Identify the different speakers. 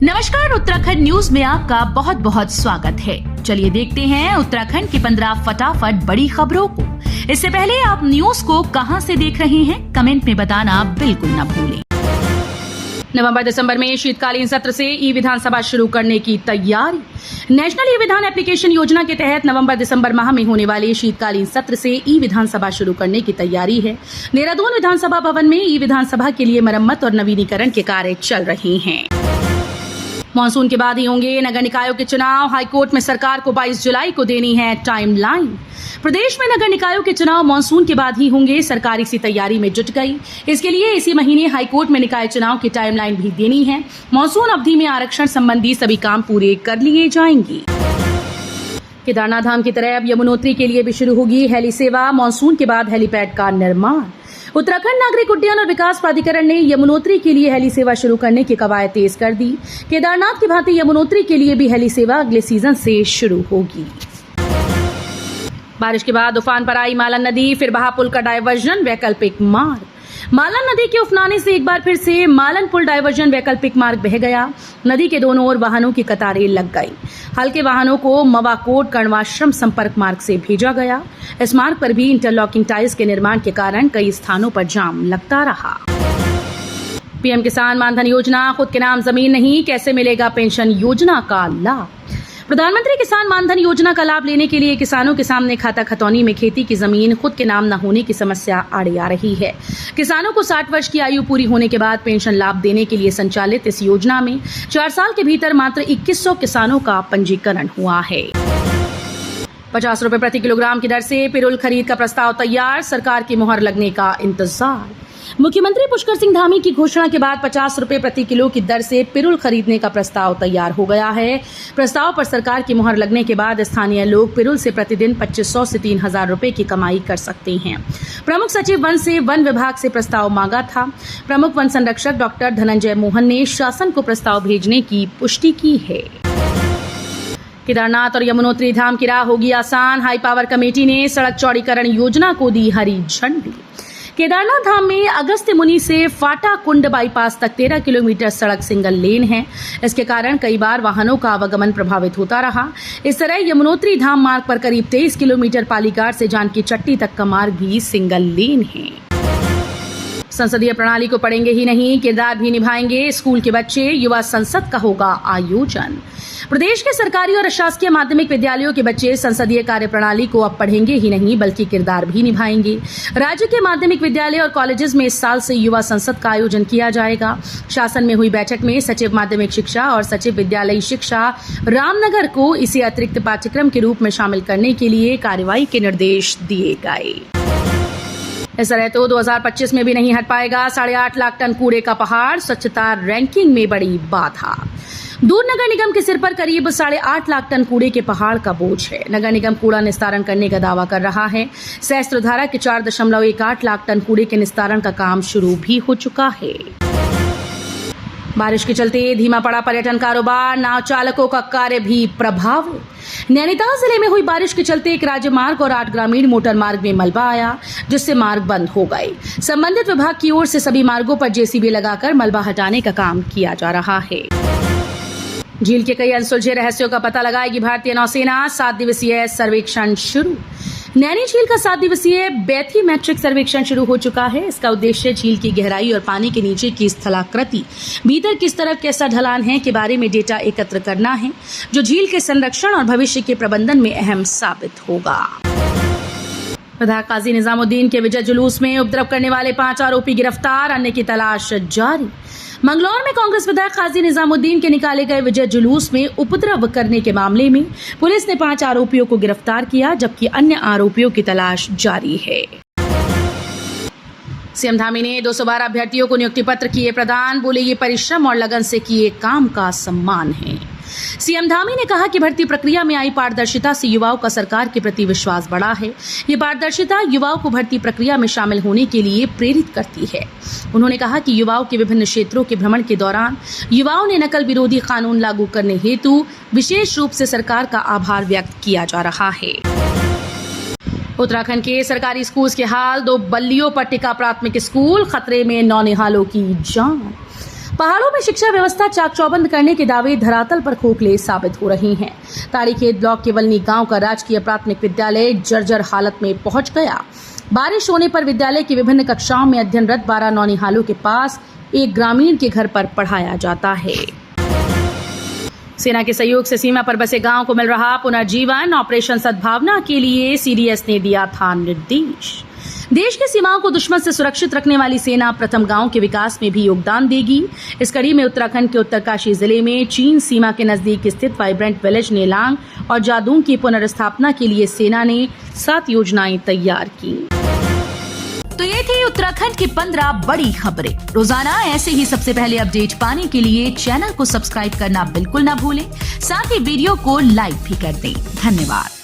Speaker 1: नमस्कार, उत्तराखंड न्यूज में आपका बहुत बहुत स्वागत है। चलिए देखते हैं उत्तराखंड की 15 फटाफट बड़ी खबरों को। इससे पहले आप न्यूज को कहां से देख रहे हैं, कमेंट में बताना बिल्कुल न भूलें। नवंबर-दिसंबर में शीतकालीन सत्र से ई विधानसभा शुरू करने की तैयारी। नेशनल ई विधान एप्लीकेशन योजना के तहत नवंबर-दिसंबर माह में होने वाले शीतकालीन सत्र से ई विधानसभा शुरू करने की तैयारी है। देहरादून विधानसभा भवन में ई विधानसभा के लिए मरम्मत और नवीनीकरण के कार्य चल रहे हैं। मानसून के बाद ही होंगे नगर निकायों के चुनाव। हाईकोर्ट में सरकार को 22 जुलाई को देनी है टाइमलाइन। प्रदेश में नगर निकायों के चुनाव मानसून के बाद ही होंगे, सरकार इसी तैयारी में जुट गई। इसके लिए इसी महीने हाईकोर्ट में निकाय चुनाव की टाइमलाइन भी देनी है। मानसून अवधि में आरक्षण संबंधी सभी काम पूरे कर लिए जाएंगे। केदारनाथ धाम की तरह अब यमुनोत्री के लिए भी शुरू होगी हेली सेवा। मानसून के बाद हेलीपैड का निर्माण। उत्तराखंड नागरिक उड्डयन और विकास प्राधिकरण ने यमुनोत्री के लिए हेली सेवा शुरू करने की कवायद तेज कर दी। केदारनाथ की भांति यमुनोत्री के लिए भी हेली सेवा अगले सीजन से शुरू होगी। बारिश के बाद उफान पर आई मालन नदी, फिर बहा पुल का डायवर्जन, वैकल्पिक मार्ग। मालन नदी के उफनाने से एक बार फिर से मालन पुल डायवर्जन वैकल्पिक मार्ग बह गया। नदी के दोनों ओर वाहनों की कतारें लग गई। हल्के वाहनों को मवाकोट कण्वाश्रम संपर्क मार्ग से भेजा गया। इस मार्ग पर भी इंटरलॉकिंग टाइल्स के निर्माण के कारण कई स्थानों पर जाम लगता रहा। पीएम किसान मानधन योजना, खुद के नाम जमीन नहीं, कैसे मिलेगा पेंशन योजना का लाभ। प्रधानमंत्री किसान मानधन योजना का लाभ लेने के लिए किसानों के सामने खाता खतौनी में खेती की जमीन खुद के नाम न होने की समस्या आड़े आ रही है। किसानों को 60 वर्ष की आयु पूरी होने के बाद पेंशन लाभ देने के लिए संचालित इस योजना में 4 साल के भीतर मात्र 2100 किसानों का पंजीकरण हुआ है। 50 रुपए प्रति किलोग्राम की दर से पिरुल खरीद का प्रस्ताव तैयार, सरकार की मुहर लगने का इंतजार। मुख्यमंत्री पुष्कर सिंह धामी की घोषणा के बाद 50 रुपए प्रति किलो की दर से पिरुल खरीदने का प्रस्ताव तैयार हो गया है। प्रस्ताव पर सरकार की मुहर लगने के बाद स्थानीय लोग पिरुल से प्रतिदिन 2500 से 3000 रुपए की कमाई कर सकते हैं। प्रमुख सचिव वन से वन विभाग से प्रस्ताव मांगा था। प्रमुख वन संरक्षक डॉक्टर धनंजय मोहन ने शासन को प्रस्ताव भेजने की पुष्टि की है। केदारनाथ और यमुनोत्री धाम की राह होगी आसान। हाई पावर कमेटी ने सड़क चौड़ीकरण योजना को दी हरी झंडी। केदारनाथ धाम में अगस्त्य मुनि से फाटा कुंड बाईपास तक 13 किलोमीटर सड़क सिंगल लेन है। इसके कारण कई बार वाहनों का आवागमन प्रभावित होता रहा। इस तरह यमुनोत्री धाम मार्ग पर करीब 23 किलोमीटर पालीघाट से जानकी चट्टी तक का मार्ग भी सिंगल लेन है। संसदीय प्रणाली को पढ़ेंगे ही नहीं, किरदार भी निभाएंगे स्कूल के बच्चे। युवा संसद का होगा आयोजन। प्रदेश के सरकारी और अशासकीय माध्यमिक विद्यालयों के बच्चे संसदीय कार्यप्रणाली को अब पढ़ेंगे ही नहीं बल्कि किरदार भी निभाएंगे। राज्य के माध्यमिक विद्यालय और कॉलेजेस में इस साल से युवा संसद का आयोजन किया जाएगा। शासन में हुई बैठक में सचिव माध्यमिक शिक्षा और सचिव विद्यालयी शिक्षा रामनगर को इसे अतिरिक्त पाठ्यक्रम के रूप में शामिल करने के लिए कार्रवाई के निर्देश दिए गए। इस तरह तो 2025 में भी नहीं हट पाएगा 8.5 लाख टन कूड़े का पहाड़। स्वच्छता रैंकिंग में बड़ी बाधा। दूर नगर निगम के सिर पर करीब 8.5 लाख टन कूड़े के पहाड़ का बोझ है। नगर निगम कूड़ा निस्तारण करने का दावा कर रहा है। सहस्त्रधारा के 4.18 लाख टन कूड़े के निस्तारण का काम शुरू भी हो चुका है। बारिश के चलते धीमा पड़ा पर्यटन कारोबार। नाव चालकों का कार्य भी प्रभावित। नैनीताल जिले में हुई बारिश के चलते एक राज्य मार्ग और 8 ग्रामीण मोटर मार्ग में मलबा आया, जिससे मार्ग बंद हो गए। संबंधित विभाग की ओर से सभी मार्गों पर जेसीबी लगाकर मलबा हटाने का काम किया जा रहा है। झील के कई अनसुलझे रहस्यों का पता लगाएगी भारतीय नौसेना। 7 दिवसीय सर्वेक्षण शुरू। नैनी झील का 7 दिवसीय बैथीमेट्रिक सर्वेक्षण शुरू हो चुका है। इसका उद्देश्य झील की गहराई और पानी के नीचे की स्थलाकृति, भीतर किस तरफ कैसा ढलान है के बारे में डेटा एकत्र करना है, जो झील के संरक्षण और भविष्य के प्रबंधन में अहम साबित होगा। विधायक काजी निजामुद्दीन के विजय जुलूस में उपद्रव करने वाले 5 आरोपी गिरफ्तार, अन्य की तलाश जारी। मंगलौर में कांग्रेस विधायक काजी निजामुद्दीन के निकाले गए विजय जुलूस में उपद्रव करने के मामले में पुलिस ने 5 आरोपियों को गिरफ्तार किया, जबकि अन्य आरोपियों की तलाश जारी है। सीएम धामी ने 212 अभ्यर्थियों को नियुक्ति पत्र किए प्रदान। बोले ये परिश्रम और लगन से किए काम का सम्मान है। सीएम धामी ने कहा कि भर्ती प्रक्रिया में आई पारदर्शिता से युवाओं का सरकार के प्रति विश्वास बढ़ा है। ये पारदर्शिता युवाओं को भर्ती प्रक्रिया में शामिल होने के लिए प्रेरित करती है। उन्होंने कहा कि युवाओं के विभिन्न क्षेत्रों के भ्रमण के दौरान युवाओं ने नकल विरोधी कानून लागू करने हेतु विशेष रूप से सरकार का आभार व्यक्त किया जा रहा है। उत्तराखंड के सरकारी स्कूल के हाल। 2 बल्लियों पर टिका प्राथमिक स्कूल, खतरे में नौनिहालों की जान। पहाड़ों में शिक्षा व्यवस्था चाक चौबंद करने के दावे धरातल पर खोखले साबित हो रहे हैं। ताड़ीखेत ब्लॉक के वलनी गांव का राजकीय प्राथमिक विद्यालय जर्जर हालत में पहुंच गया। बारिश होने पर विद्यालय की विभिन्न कक्षाओं में अध्ययनरत 12 नौनिहालों के पास एक ग्रामीण के घर पर पढ़ाया जाता है। सेना के सहयोग से सीमा पर बसे गांव को मिल रहा पुनर्जीवन। ऑपरेशन सद्भावना के लिए सीडीएस ने दिया था निर्देश। देश की सीमाओं को दुश्मन से सुरक्षित रखने वाली सेना प्रथम गांव के विकास में भी योगदान देगी। इस कड़ी में उत्तराखंड के उत्तरकाशी जिले में चीन सीमा के नजदीक स्थित वाइब्रेंट विलेज नेलांग और जादूंग की पुनर्स्थापना के लिए सेना ने 7 योजनाएं तैयार की।
Speaker 2: तो ये थी उत्तराखंड की 15 बड़ी खबरें। रोजाना ऐसे ही सबसे पहले अपडेट पाने के लिए चैनल को सब्सक्राइब करना बिल्कुल ना भूलें। साथ ही वीडियो को लाइक भी कर दें। धन्यवाद।